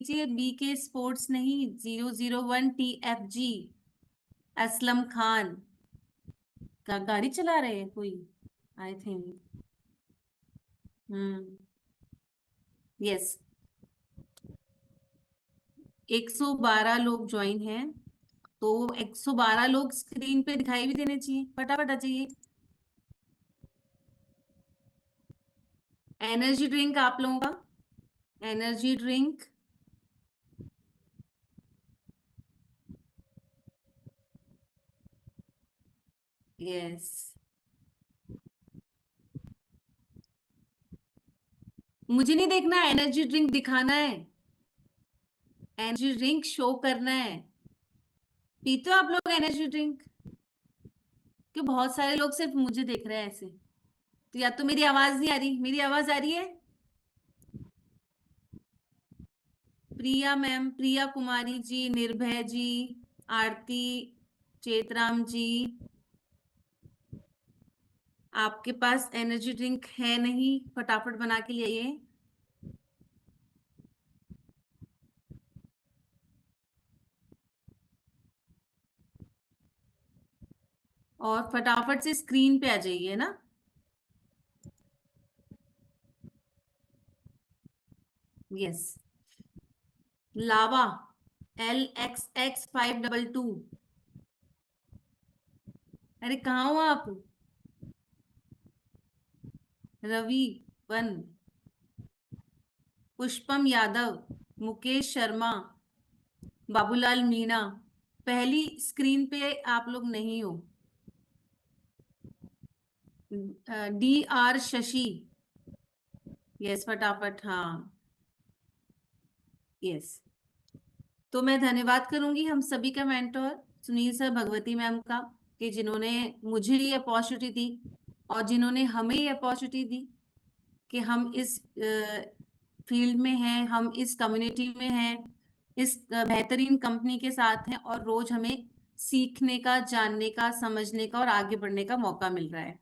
लीजिए, बी के स्पोर्ट्स नहीं, 001 TFG असलम खान का गाड़ी चला रहे हैं कोई, आई थिंक। यस, 112 लोग ज्वाइन हैं, तो 112 लोग स्क्रीन पे दिखाई भी देने चाहिए, फटाफट आ जाइए। एनर्जी ड्रिंक आप लोगों का, एनर्जी ड्रिंक। यस, मुझे नहीं देखना, एनर्जी ड्रिंक दिखाना है, एनर्जी ड्रिंक शो करना है। पीते हो आप लोग एनर्जी ड्रिंक? कि बहुत सारे लोग सिर्फ मुझे देख रहे हैं ऐसे, तो या तो मेरी आवाज नहीं आ रही, मेरी आवाज आ रही है? प्रिया मैम, प्रिया कुमारी जी, निर्भय जी, आरती, चेतराम जी, आपके पास एनर्जी ड्रिंक है नहीं? फटाफट बना के ले आइए। और फटाफट से स्क्रीन पे आ जाइए ना। यस, लावा LXX522। अरे कहाँ हो आप? रवि वन, पुष्पम यादव, मुकेश शर्मा, बाबूलाल मीणा। पहली स्क्रीन पे आप लोग नहीं हो। DR शशि। यस, फटाफट, हाँ। यस, तो मैं धन्यवाद करूंगी हम सभी का mentor Sunil sir, Bhagwati ma'am का, कि जिन्होंने मुझे ये अपॉर्चुनिटी दी और जिन्होंने हमें ये अपॉर्चुनिटी दी कि हम इस फील्ड में हैं, हम इस कम्युनिटी में हैं, इस बेहतरीन कंपनी के साथ हैं, और रोज हमें सीखने का, जानने का, समझने का और आगे बढ़ने का मौका मिल रहा है।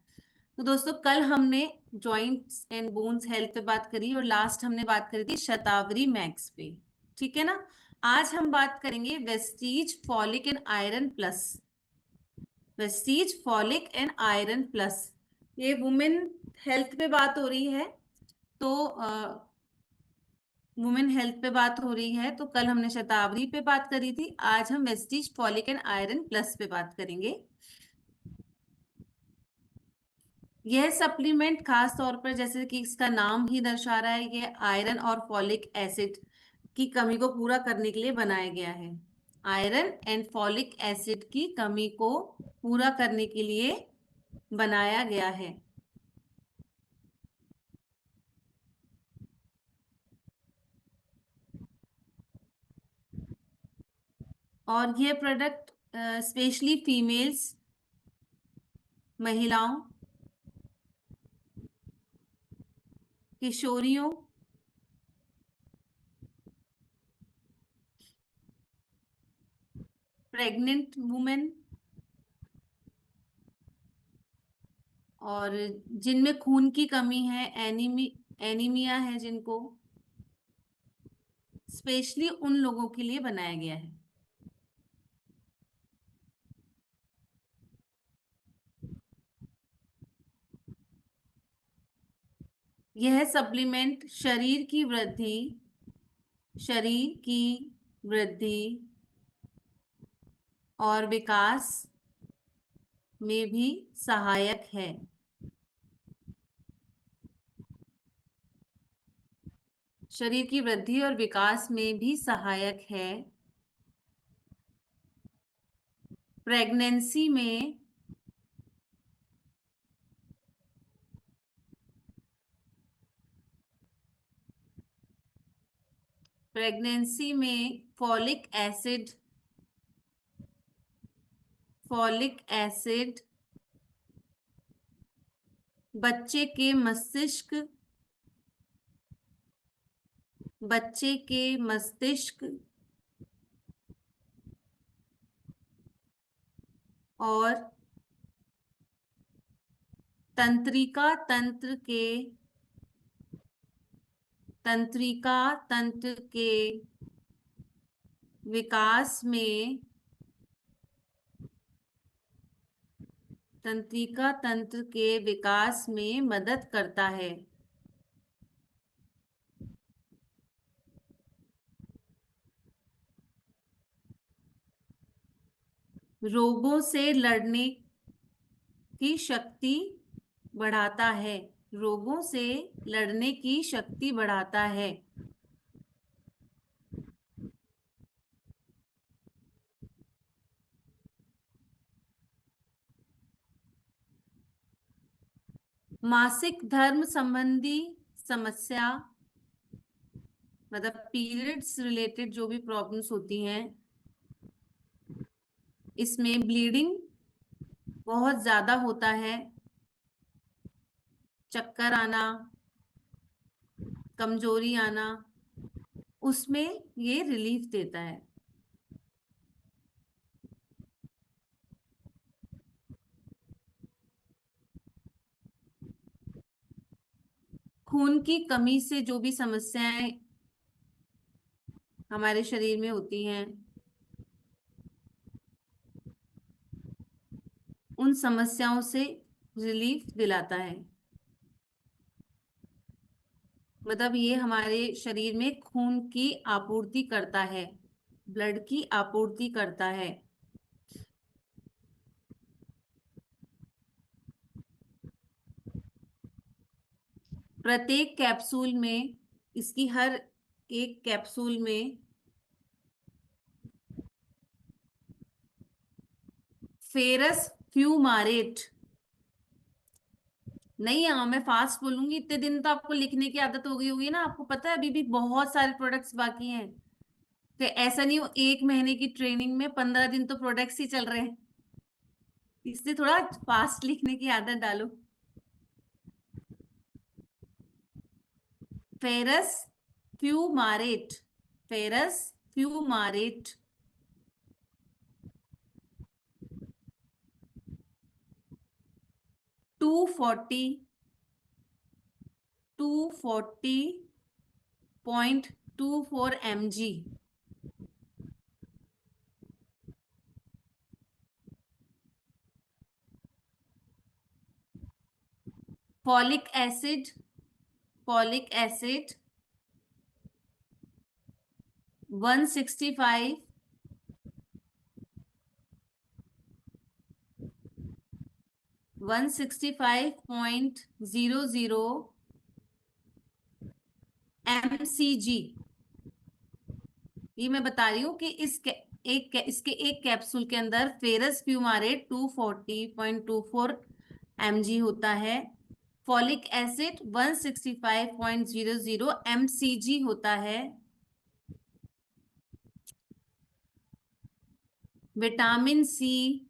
तो दोस्तों, कल हमने जॉइंट्स एंड बोन्स हेल्थ पे बात करी और लास्ट हमने बात करी थी शतावरी मैक्स पे, ठीक है ना। आज हम बात करेंगे Vestige folic and iron plus, Vestige folic and iron plus. ये वुमेन हेल्थ पे बात हो रही है, तो वुमेन हेल्थ पे बात हो रही है, तो कल हमने शतावरी पे बात करी थी, आज हम Vestige folic and iron plus पे बात करेंगे। यह सप्लीमेंट खास तौर पर, जैसे कि इसका नाम ही दर्शा रहा है, ये आयरन और फॉलिक एसिड की कमी को पूरा करने के लिए बनाया गया है। आयरन एंड फॉलिक एसिड की कमी को पूरा करने के लिए बनाया गया है। और यह प्रोडक्ट स्पेशली फीमेल्स, महिलाओं, किशोरियों, प्रेग्नेंट वुमेन, और जिनमें खून की कमी है, एनीमिया है जिनको, स्पेशली उन लोगों के लिए बनाया गया है। यह सप्लीमेंट शरीर की वृद्धि और विकास में भी सहायक है। शरीर की वृद्धि और विकास में भी सहायक है। प्रेगनेंसी में फॉलिक एसिड बच्चे के मस्तिष्क और तंत्रिका तंत्र के विकास में तंत्रिका तंत्र के विकास में मदद करता है। रोगों से लड़ने की शक्ति बढ़ाता है। रोगों से लड़ने की शक्ति बढ़ाता है। मासिक धर्म संबंधी समस्या, मतलब पीरियड्स रिलेटेड जो भी प्रॉब्लम्स होती हैं, इसमें ब्लीडिंग बहुत ज्यादा होता है, चक्कर आना, कमजोरी आना, उसमें ये रिलीफ देता है। खून की कमी से जो भी समस्याएं हमारे शरीर में होती हैं, उन समस्याओं से रिलीफ दिलाता है। मतलब ये हमारे शरीर में खून की आपूर्ति करता है, ब्लड की आपूर्ति करता है। प्रत्येक कैप्सूल में, इसकी हर एक कैप्सूल में फेरस फ्यूमारेट, नहीं हाँ मैं फास्ट बोलूंगी, इतने दिन तो आपको लिखने की आदत हो गई होगी ना, आपको पता है अभी भी बहुत सारे प्रोडक्ट्स बाकी हैं। तो ऐसा नहीं हो 1 महीने की ट्रेनिंग में 15 दिन तो प्रोडक्ट्स ही चल रहे हैं, इसलिए थोड़ा फास्ट लिखने की आदत डालो। Ferrous fumarate, ferrous fumarate. 240, 240.24 mg। Folic acid, folic acid 165, 165.00 mcg। ये मैं बता रही हूँ कि इसके एक कैप्सूल के अंदर फेरस फ्यूमारेट 240.24 mg होता है, फॉलिक एसिड 165.00 mcg होता है, विटामिन सी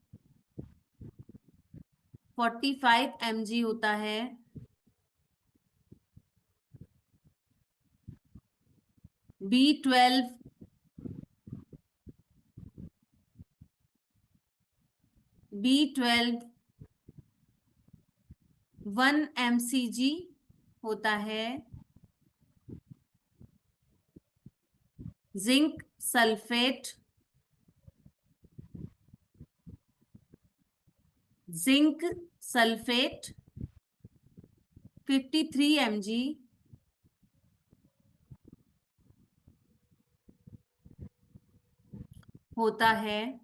45 mg होता है, B12 B12 1 mcg होता है, zinc sulphate, zinc sulphate 53 mg होता है।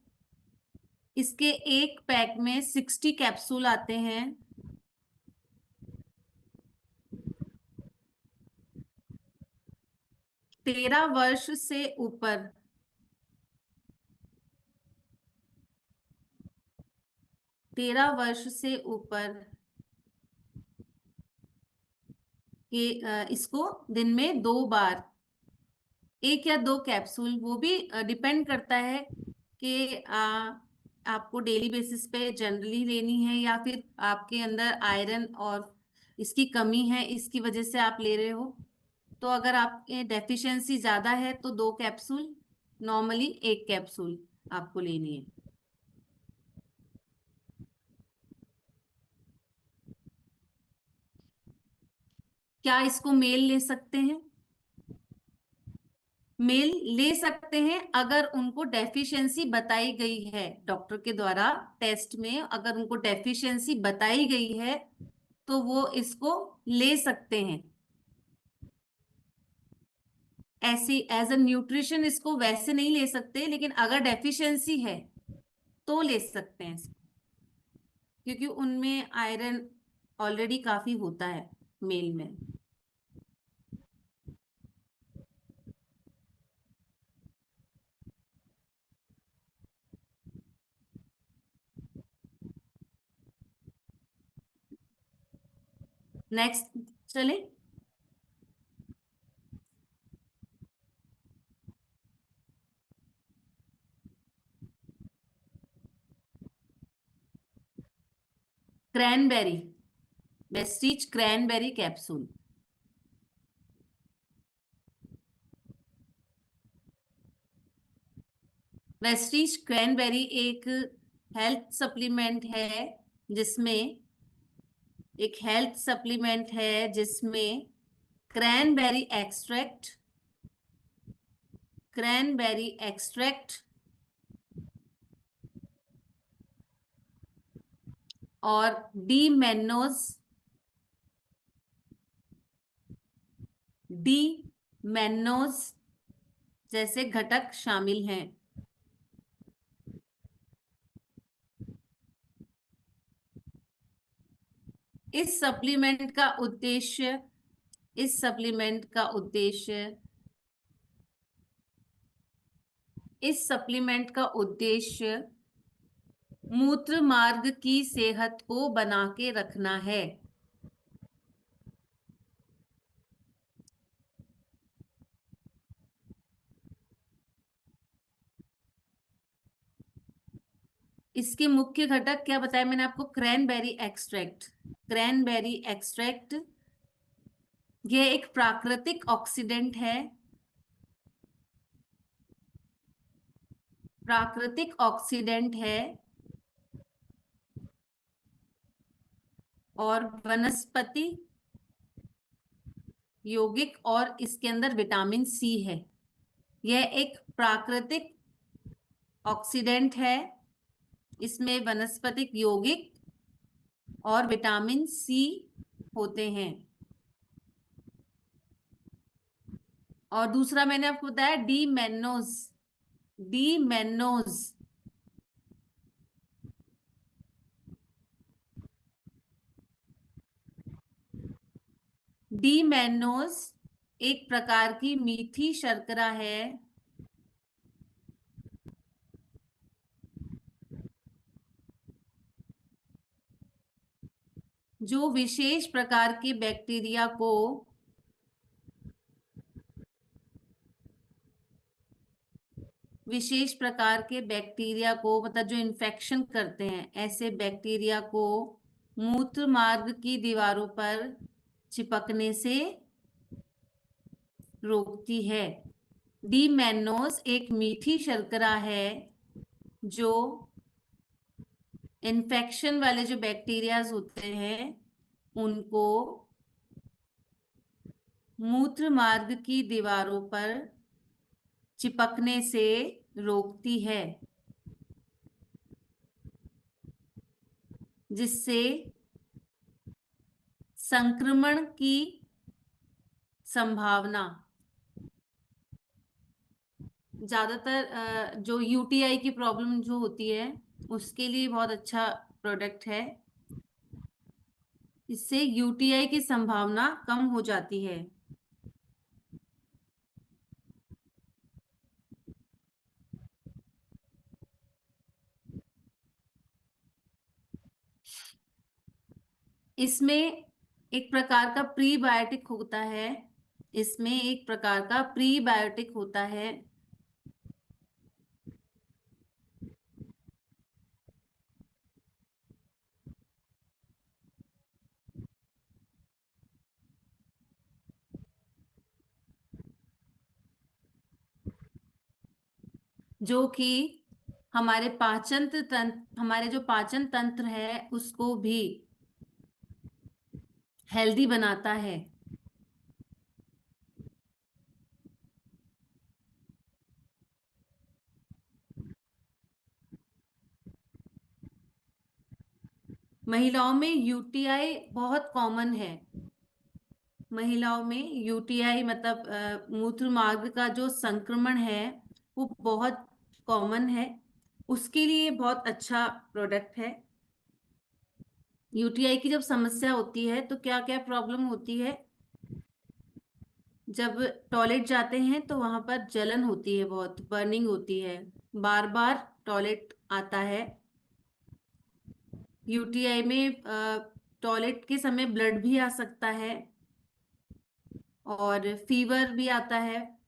इसके एक पैक में 60 कैप्सूल आते हैं। 13 वर्ष से ऊपर, 13 वर्ष से ऊपर के इसको दिन में 2 बार, 1 या 2 कैप्सूल, वो भी डिपेंड करता है कि आपको डेली बेसिस पे जनरली लेनी है या फिर आपके अंदर आयरन और इसकी कमी है, इसकी वजह से आप ले रहे हो। तो अगर आपके डेफिशिएंसी ज्यादा है तो 2 कैप्सूल, नॉर्मली 1 कैप्सूल आपको लेनी है। क्या इसको मेल ले सकते हैं? मेल ले सकते हैं अगर उनको डेफिशिएंसी बताई गई है डॉक्टर के द्वारा टेस्ट में, अगर उनको डेफिशिएंसी बताई गई है तो वो इसको ले सकते हैं। ऐसे एज अ न्यूट्रिशन इसको वैसे नहीं ले सकते, लेकिन अगर डेफिशिएंसी है तो ले सकते हैं इसको, क्योंकि उनमें आयरन ऑलरेडी काफी होता है मेल में। नेक्स्ट चले। Cranberry, Vestige cranberry capsule. Vestige cranberry एक हेल्थ सप्लीमेंट है जिसमें एक हेल्थ सप्लीमेंट है जिसमें क्रैनबेरी एक्सट्रैक्ट, क्रैनबेरी एक्सट्रैक्ट और डी मैनोज, डी मैनोज जैसे घटक शामिल हैं। इस सप्लीमेंट का उद्देश्य, इस सप्लीमेंट का उद्देश्य, इस सप्लीमेंट का उद्देश्य मूत्र मार्ग की सेहत को बना के रखना है। इसके मुख्य घटक क्या बताया मैंने आपको? क्रैनबेरी एक्सट्रैक्ट, क्रैनबेरी एक्सट्रैक्ट यह एक प्राकृतिक ऑक्सीडेंट है, प्राकृतिक ऑक्सीडेंट है और वनस्पति यौगिक और इसके अंदर विटामिन सी है। यह एक प्राकृतिक ऑक्सीडेंट है, इसमें वनस्पतिक यौगिक और विटामिन सी होते हैं। और दूसरा मैंने आपको बताया D mannose, D mannose D mannose एक प्रकार की मीठी शर्करा है जो विशेष प्रकार के बैक्टीरिया को विशेष प्रकार के बैक्टीरिया को मतलब जो इन्फेक्शन करते हैं ऐसे बैक्टीरिया को मूत्र मार्ग की दीवारों पर चिपकने से रोकती है। डी मैनोज एक मीठी शर्करा है जो इन्फेक्शन वाले जो बैक्टीरियाज होते हैं उनको मूत्र मार्ग की दीवारों पर चिपकने से रोकती है, जिससे संक्रमण की संभावना, ज्यादातर जो यूटीआई की प्रॉब्लम जो होती है उसके लिए बहुत अच्छा प्रोडक्ट है। इससे यूटीआई की संभावना कम हो जाती है। इसमें एक प्रकार का प्रीबायोटिक होता है, इसमें एक प्रकार का प्रीबायोटिक होता है जो कि हमारे पाचन तंत्र, हमारे जो पाचन तंत्र है उसको भी हेल्दी बनाता है। महिलाओं में यूटीआई बहुत कॉमन है। महिलाओं में यूटीआई मतलब मूत्र मार्ग का जो संक्रमण है वो बहुत कॉमन है। उसके लिए बहुत अच्छा प्रोडक्ट है। यूटीआई की जब समस्या होती है तो क्या क्या प्रॉब्लम होती है। जब टॉयलेट जाते हैं तो वहां पर जलन होती है, बहुत बर्निंग होती है, बार बार टॉयलेट आता है। यूटीआई में टॉयलेट के समय ब्लड भी आ सकता है और फीवर भी आता है।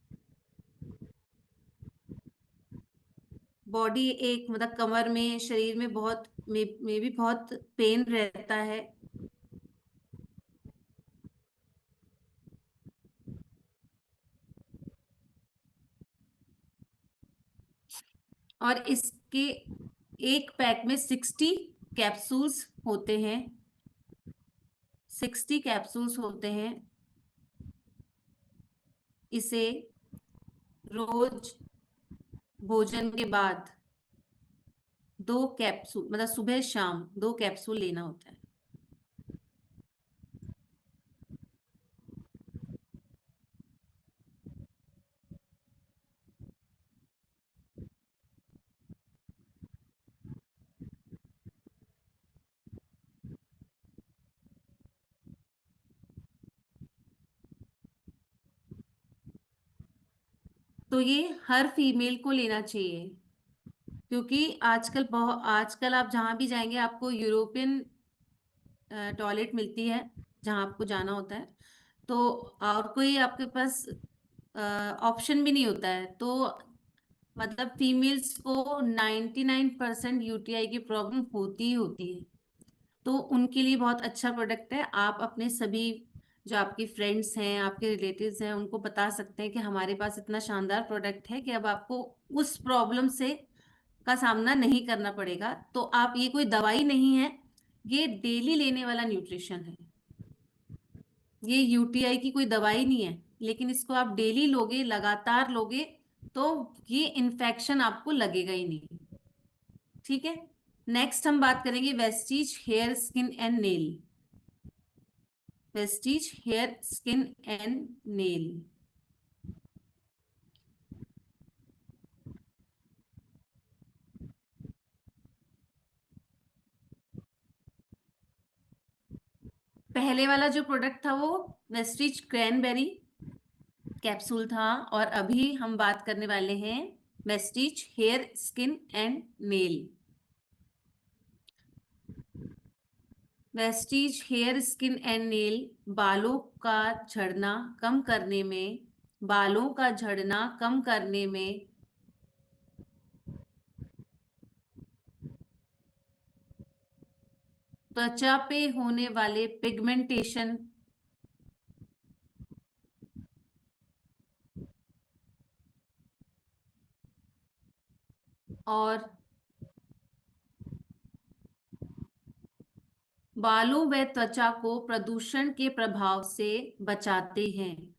बॉडी एक मतलब कमर में, शरीर में बहुत में भी बहुत पेन रहता है। और इसके एक पैक में 60 कैप्सूल्स होते हैं। 60 कैप्सूल्स होते हैं। इसे रोज भोजन के बाद 2 कैप्सूल मतलब सुबह शाम 2 कैप्सूल लेना होता है। तो ये हर फीमेल को लेना चाहिए, क्योंकि आजकल आप जहां भी जाएंगे आपको यूरोपियन टॉयलेट मिलती है जहां आपको जाना होता है। तो और कोई आपके पास ऑप्शन भी नहीं होता है। तो मतलब फीमेल्स को 99% यूटीआई की प्रॉब्लम होती ही होती है। तो उनके लिए बहुत अच्छा प्रोडक्ट है। आप अपने सभी जो आपकी फ्रेंड्स हैं, आपके रिलेटिव्स हैं, उनको बता सकते हैं कि हमारे पास इतना शानदार प्रोडक्ट है कि अब आपको उस प्रॉब्लम से का सामना नहीं करना पड़ेगा। तो आप, ये कोई दवाई नहीं है, ये डेली लेने वाला न्यूट्रिशन है। ये यूटीआई की कोई दवाई नहीं है, लेकिन इसको आप डेली लोगे, लगातार लोगे, तो ये इन्फेक्शन आपको लगेगा ही नहीं। ठीक है। नेक्स्ट हम बात करेंगे Vestige hair skin and nail. Vestige hair skin and nail. पहले वाला जो प्रोडक्ट था वो वेस्टीज क्रैनबेरी कैप्सूल था, और अभी हम बात करने वाले हैं Vestige hair skin and nail. Vestige hair skin and nail बालों का झड़ना कम करने में, बालों का झड़ना कम करने में, त्वचा पे होने वाले पिगमेंटेशन और बालों व त्वचा को प्रदूषण के प्रभाव से बचाते हैं।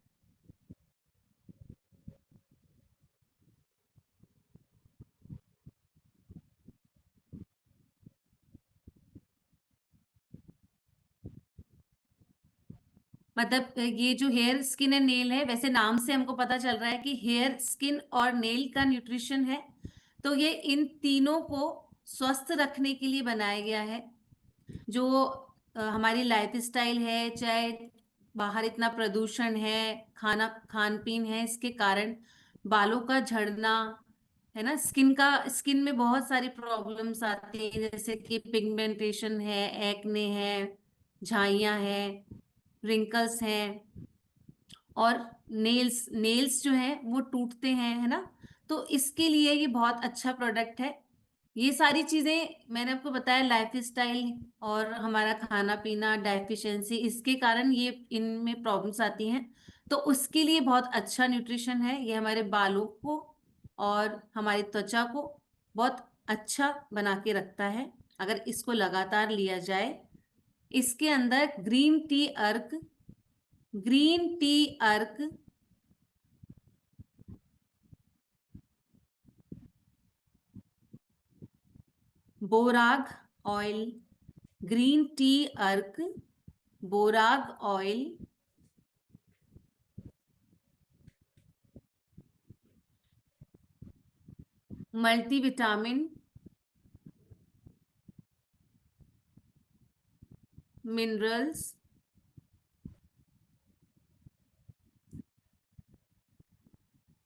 मतलब ये जो हेयर स्किन एंड नेल है, वैसे नाम से हमको पता चल रहा है कि हेयर स्किन और नेल का न्यूट्रिशन है। तो ये इन तीनों को स्वस्थ रखने के लिए बनाया गया है। जो हमारी लाइफ स्टाइल है, चाहे बाहर इतना प्रदूषण है, खाना खान पीन है, इसके कारण बालों का झड़ना है ना, स्किन में बहुत सारी प्रॉब्लम्स आती हैं, जैसे कि पिगमेंटेशन है, एक्ने है, झाइयां हैं, रिंकल्स हैं, और नेल्स नेल्स जो है वो टूटते हैं, है ना। तो इसके लिए ये बहुत अच्छा प्रोडक्ट है। ये सारी चीजें मैंने आपको बताया, लाइफ स्टाइल और हमारा खाना पीना, डेफिशिएंसी, इसके कारण ये इनमें प्रॉब्लम्स आती हैं। तो उसके लिए बहुत अच्छा न्यूट्रिशन है ये, हमारे बालों को और हमारी त्वचा को बहुत अच्छा बना के रखता है अगर इसको लगातार लिया जाए। इसके अंदर ग्रीन टी अर्क, बोराग ऑयल, ग्रीन टी अर्क, बोराग ऑयल, मल्टीविटामिन, मिनरल्स,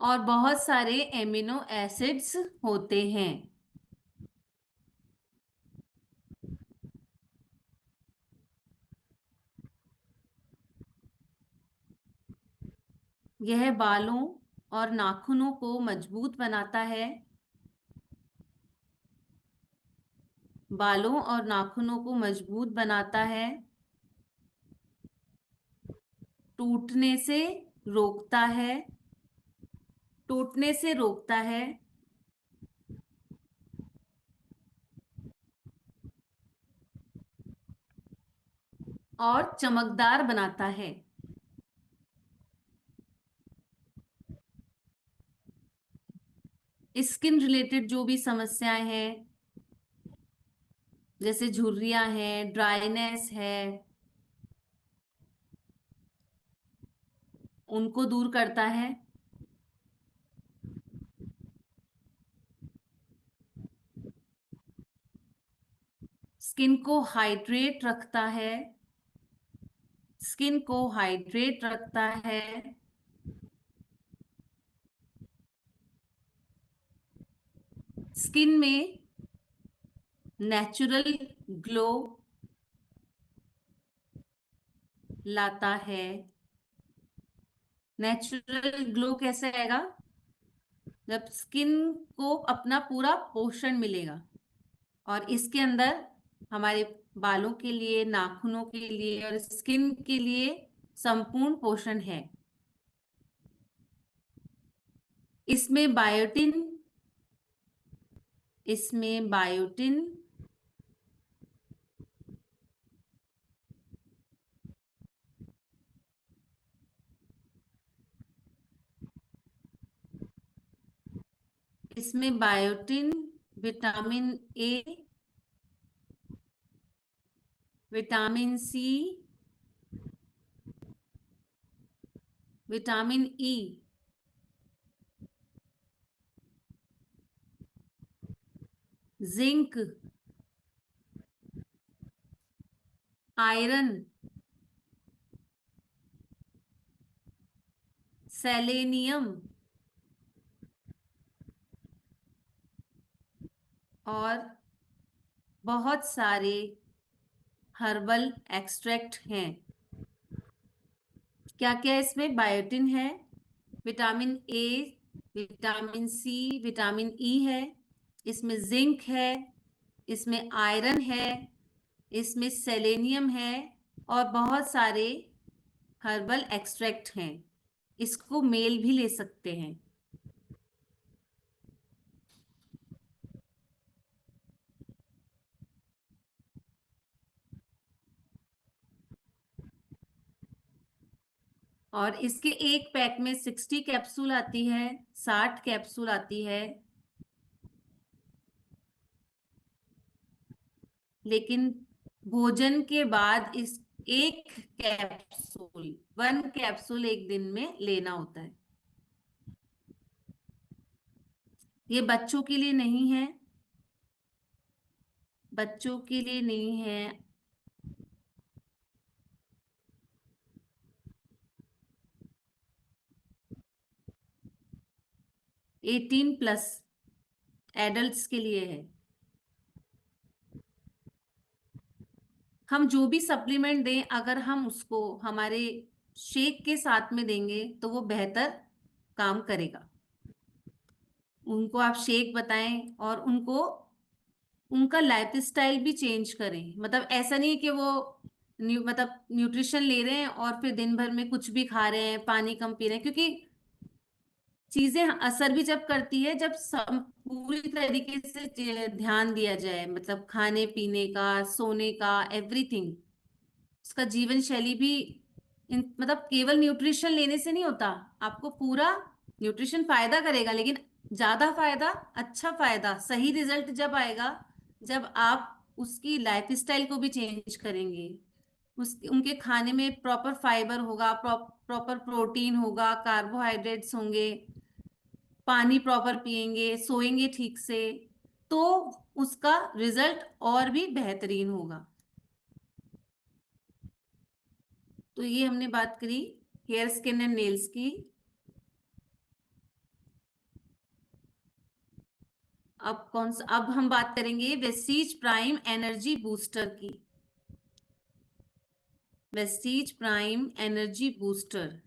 और बहुत सारे एमिनो एसिड्स होते हैं। यह बालों और नाखूनों को मजबूत बनाता है। बालों और नाखूनों को मजबूत बनाता है, टूटने से रोकता है, टूटने से रोकता है, और चमकदार बनाता है। स्किन रिलेटेड जो भी समस्याएं हैं, जैसे झुर्रियां हैं, ड्राइनेस है, उनको दूर करता है। स्किन को हाइड्रेट रखता है, स्किन को हाइड्रेट रखता है। स्किन में नेचुरल ग्लो लाता है। नेचुरल ग्लो कैसे आएगा? जब स्किन को अपना पूरा पोषण मिलेगा, और इसके अंदर हमारे बालों के लिए, नाखूनों के लिए और स्किन के लिए संपूर्ण पोषण है। इसमें बायोटिन, इसमें बायोटिन, इसमें biotin, vitamin A, vitamin C, vitamin E, zinc, iron, selenium और बहुत सारे हर्बल एक्सट्रैक्ट हैं। क्या क्या इसमें? बायोटिन है, vitamin A, vitamin C, vitamin E है, इसमें जिंक है, इसमें आयरन है, इसमें सेलेनियम है, और बहुत सारे हर्बल एक्सट्रैक्ट हैं। इसको मेल भी ले सकते हैं। और इसके एक पैक में 60 कैप्सूल आती है, 60 कैप्सूल आती है। लेकिन भोजन के बाद इस एक कैप्सूल, 1 कैप्सूल एक दिन में लेना होता है। ये बच्चों के लिए नहीं है, बच्चों के लिए नहीं है। 18+ एडल्ट्स के लिए है। हम जो भी सप्लीमेंट दें, अगर हम उसको हमारे शेक के साथ में देंगे तो वो बेहतर काम करेगा। उनको आप शेक बताएं और उनको उनका लाइफस्टाइल भी चेंज करें। मतलब ऐसा नहीं कि वो मतलब न्यूट्रिशन ले रहे हैं और फिर दिन भर में कुछ भी खा रहे हैं, पानी कम पी रहे हैं, क्योंकि चीजें असर भी जब करती है जब पूरी तरीके से ध्यान दिया जाए, मतलब खाने पीने का, सोने का, एवरीथिंग। उसका जीवन शैली भी मतलब केवल न्यूट्रिशन लेने से नहीं होता। आपको पूरा न्यूट्रिशन फायदा करेगा, लेकिन ज्यादा फायदा, अच्छा फायदा, सही रिजल्ट जब आएगा जब आप उसकी लाइफस्टाइल को भी चेंज करेंगे। उनके खाने में प्रॉपर फाइबर होगा, प्रॉपर प्रोटीन होगा, कार्बोहाइड्रेट्स होंगे, पानी प्रॉपर पिएंगे, सोएंगे ठीक से, तो उसका रिजल्ट और भी बेहतरीन होगा। तो ये हमने बात करी हेयर, स्किन एंड नेल्स की। अब हम बात करेंगे वेस्टीज प्राइम एनर्जी बूस्टर की। Vestige prime energy booster.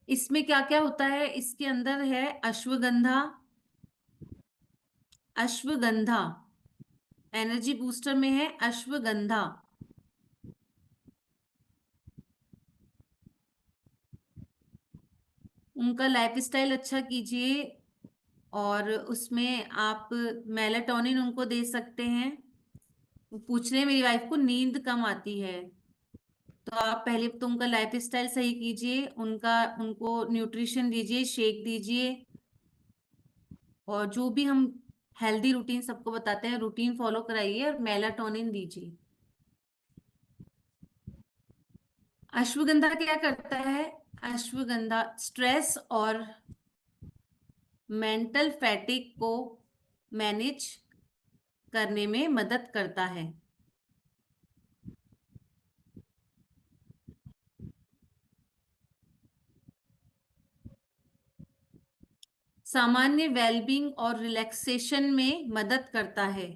इसमें क्या क्या होता है? इसके अंदर है अश्वगंधा। अश्वगंधा एनर्जी बूस्टर में है अश्वगंधा। उनका लाइफस्टाइल अच्छा कीजिए, और उसमें आप मेलाटोनिन उनको दे सकते हैं। वो पूछ रहे हैं मेरी वाइफ को नींद कम आती है, तो आप पहले तो उनका लाइफस्टाइल सही कीजिए, उनको न्यूट्रिशन दीजिए, शेक दीजिए, और जो भी हम हेल्दी रूटीन सबको बताते हैं रूटीन फॉलो कराइए, और मेलाटोनिन दीजिए। अश्वगंधा क्या करता है? अश्वगंधा स्ट्रेस और मेंटल फैटिक को मैनेज करने में मदद करता है। सामान्य वेलबींग और रिलैक्सेशन में मदद करता है।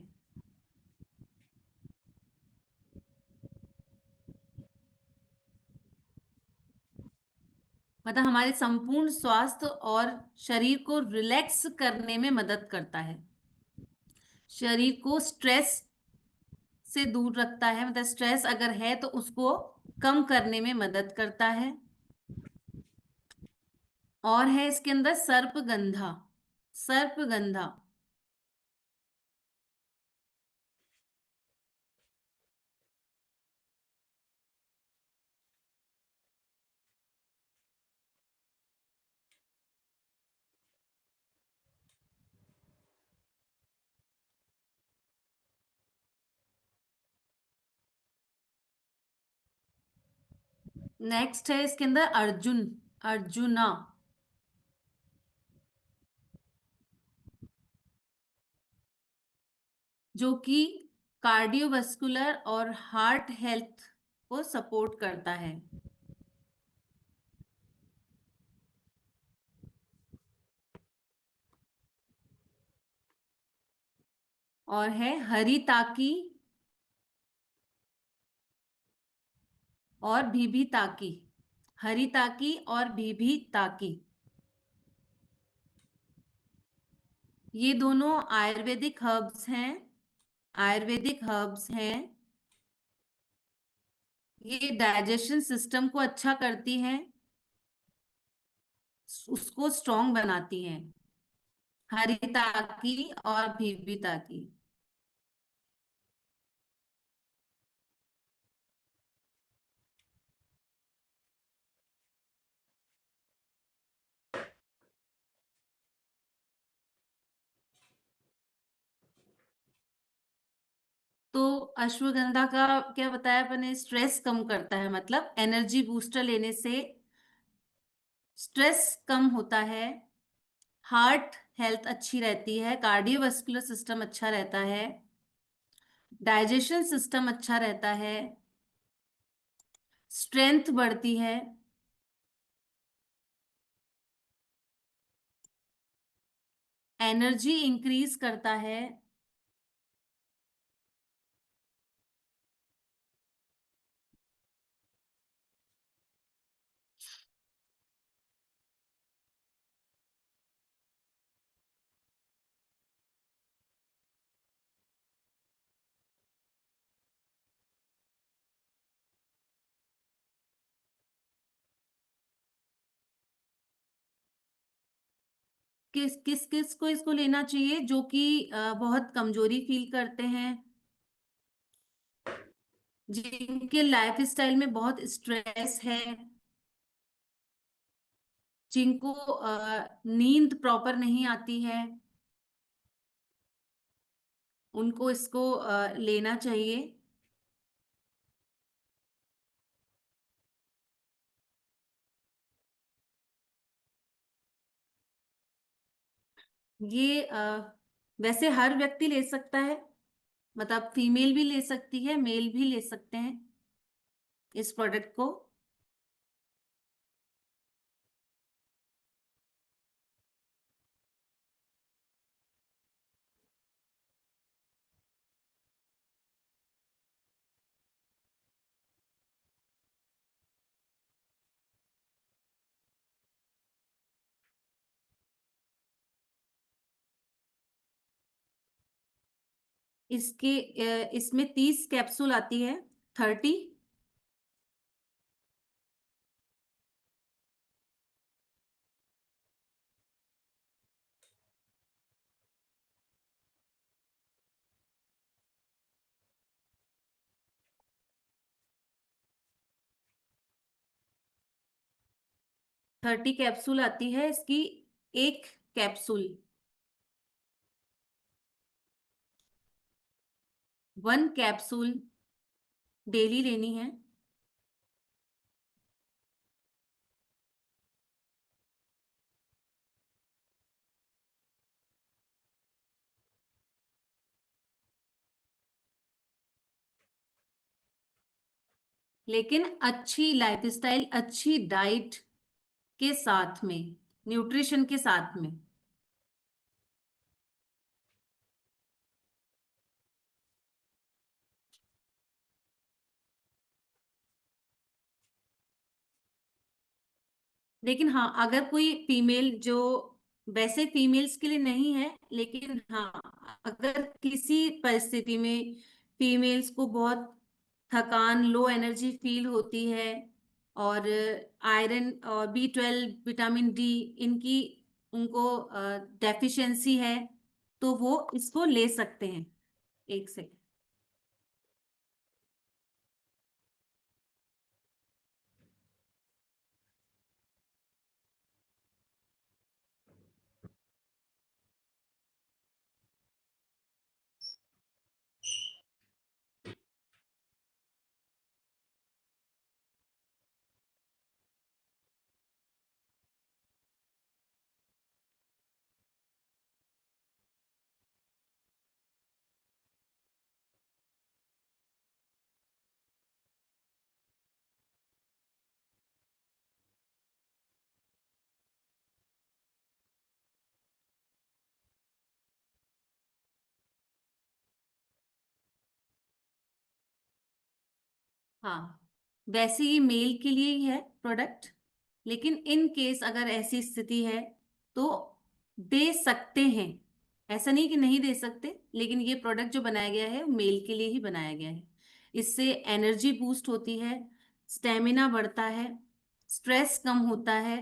मतलब हमारे संपूर्ण स्वास्थ्य और शरीर को रिलैक्स करने में मदद करता है। शरीर को स्ट्रेस से दूर रखता है, मतलब स्ट्रेस अगर है तो उसको कम करने में मदद करता है। और है इसके अंदर सर्पगंधा। सर्पगंधा नेक्स्ट है इसके अंदर अर्जुन। अर्जुना जो कि कार्डियोवास्कुलर और हार्ट हेल्थ को सपोर्ट करता है। और है हरी ताकी और भीभी ताकी। हरी ताकी और भीभी ताकी, ये दोनों आयुर्वेदिक हर्ब्स हैं। आयुर्वेदिक हर्ब्स हैं। ये डाइजेशन सिस्टम को अच्छा करती हैं, उसको स्ट्रॉन्ग बनाती हैं। हरिता की और भीविता की। तो अश्वगंधा का क्या बताया अपने? स्ट्रेस कम करता है, मतलब एनर्जी बूस्टर लेने से स्ट्रेस कम होता है, हार्ट हेल्थ अच्छी रहती है, कार्डियोवास्कुलर सिस्टम अच्छा रहता है, डाइजेशन सिस्टम अच्छा रहता है, स्ट्रेंथ बढ़ती है। एनर्जी इंक्रीज करता है। किस किस किस को इसको लेना चाहिए? जो कि बहुत कमजोरी फील करते हैं, जिनके लाइफ स्टाइल में बहुत स्ट्रेस है, जिनको नींद प्रॉपर नहीं आती है, उनको इसको लेना चाहिए। ये वैसे हर व्यक्ति ले सकता है, मतलब फीमेल भी ले सकती है, मेल भी ले सकते हैं इस प्रोडक्ट को। इसके इसमें 30 कैप्सूल आती है। 30। 30 कैप्सूल आती है इसकी। एक कैप्सूल, 1 कैप्सूल डेली लेनी है। लेकिन अच्छी लाइफस्टाइल, अच्छी डाइट के साथ में, न्यूट्रिशन के साथ में। लेकिन हाँ, अगर कोई फीमेल जो, वैसे फीमेल्स के लिए नहीं है, लेकिन हाँ अगर किसी परिस्थिति में फीमेल्स को बहुत थकान, लो एनर्जी फील होती है, और आयरन और B12, विटामिन डी, इनकी उनको डेफिशिएंसी है, तो वो इसको ले सकते हैं। एक सेकंड। हाँ, वैसे ये मेल के लिए ही है प्रोडक्ट, लेकिन इन केस अगर ऐसी स्थिति है तो दे सकते हैं। ऐसा नहीं कि नहीं दे सकते, लेकिन ये प्रोडक्ट जो बनाया गया है मेल के लिए ही बनाया गया है। इससे एनर्जी बूस्ट होती है, स्टेमिना बढ़ता है, स्ट्रेस कम होता है,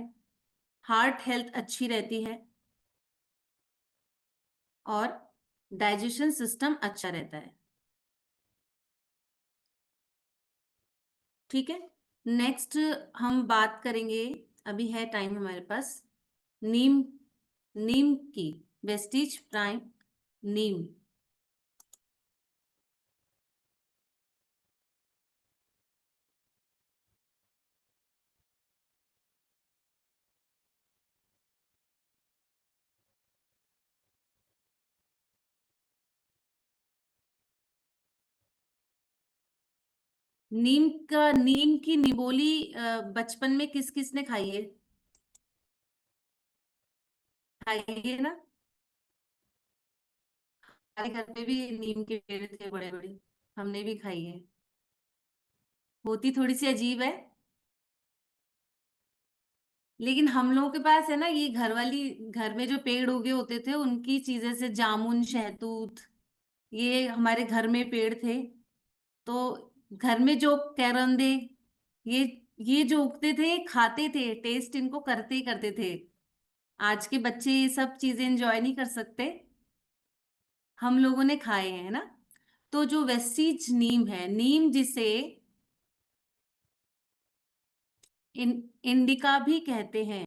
हार्ट हेल्थ अच्छी रहती है, और डाइजेशन सिस्टम अच्छा रहता है। ठीक है। नेक्स्ट हम बात करेंगे, अभी है टाइम हमारे पास, नीम। नीम की वेस्टीज प्राइम, नीम। नीम की निबोली बचपन में किस किस ने खाई है? खाई है ना? हमारे घर पे भी नीम के पेड़ थे बड़े बड़े, हमने भी खाई है। होती थोड़ी सी अजीब है, लेकिन हम लोगों के पास है ना, ये घर वाली, घर में जो पेड़ उगे होते थे उनकी चीजें से, जामुन, शहतूत, ये हमारे घर में पेड़ थे। तो घर में जो कैरंदे, ये ये जो उगते थे ये खाते थे, टेस्ट इनको करते ही करते थे। आज के बच्चे ये सब चीजें एंजॉय नहीं कर सकते, हम लोगों ने खाए हैं ना। तो जो वेस्टीज नीम है, नीम जिसे इंडिका भी कहते हैं,